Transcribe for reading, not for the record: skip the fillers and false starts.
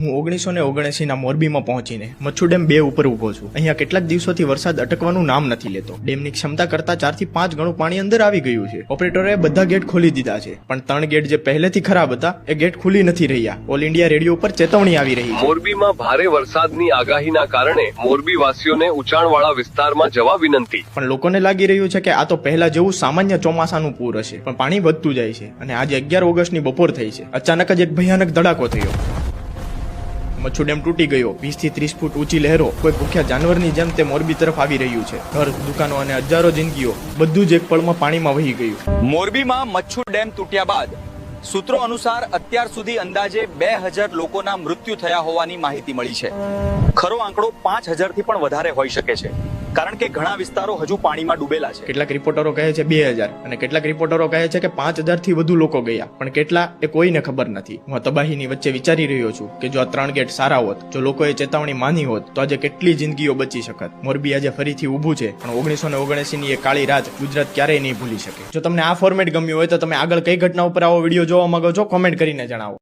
હું 1979 મોરબીમાં પહોંચીને મચ્છુ ડેમ 2 ઉપર ઊભો છું. અહીંયા કેટલાક દિવસોથી વરસાદ અટકવાનું નામ નથી લેતો. ડેમની ક્ષમતા કરતા 4 થી 5 ગણું પાણી અંદર આવી ગયું છે. ઓપરેટરે બધા ગેટ ખોલી દીધા છે, પણ 3 ગેટ જે પહેલેથી ખરાબ હતા એ ગેટ ખુલી નથી રહ્યા. ઓલ ઇન્ડિયા રેડિયો ઉપર ચેતવણી આવી રહી છે. મોરબીમાં ભારે વરસાદની આગાહીના કારણે મોરબી વાસીઓને ઊંચાણવાળા વિસ્તારમાં જવા વિનંતી. પણ લોકોને લાગી રહ્યું છે કે આ તો પહેલા જેવું સામાન્ય ચોમાસાનું પૂર હશે, પણ પાણી વધતું જાય છે. અને આજે 11 ઓગસ્ટની બપોર થઈ છે. અચાનક જ એક ભયાનક ધડાકો થયો. મચ્છુ ડેમ તૂટી ગયો. 20 થી 30 ફૂટ ઊંચી લહેરો કોઈ ભૂખ્યા જાનવરની જેમ તે મોરબી તરફ આવી રહ્યું છે. ઘર, દુકાનો અને હજારો જિંદગીઓ બધું જ એક પળમાં પાણીમાં વહી ગયું. મોરબીમાં મચ્છુ ડેમ તૂટ્યા બાદ સૂત્રો અનુસાર અત્યાર સુધી અંદાજે 2000 લોકોના મૃત્યુ થયા હોવાની માહિતી મળી છે. ખરો આંકડો 5000 થી પણ વધારે હોઈ શકે છે, કારણ કે ઘણા વિસ્તારો હજુ પાણીમાં ડૂબેલા છે. કેટલાક રિપોર્ટરો કહે છે 2000 અને કેટલાક રિપોર્ટરો કહે છે કે 5000 થી વધુ લોકો ગયા, પણ કેટલા એ કોઈને ખબર નથી. હું આ તબાહીની વચ્ચે વિચારી રહ્યો છું કે જો આ 3 ગેટ સારા હોત, જો લોકોએ ચેતવણી માની હોત, તો આજે કેટલી જિંદગીઓ બચી શકત. મોરબી આજે ફરીથી ઊભું છે, પણ 1979 ની એ કાળી રાત ગુજરાત ક્યારેય નહીં ભૂલી શકે. જો તમને આ ફોર્મેટ ગમ્યું હોય તો તમે આગળ કઈ ઘટના ઉપર આવો વિડીયો જોવા માંગો છો, કોમેન્ટ કરીને જણાવો.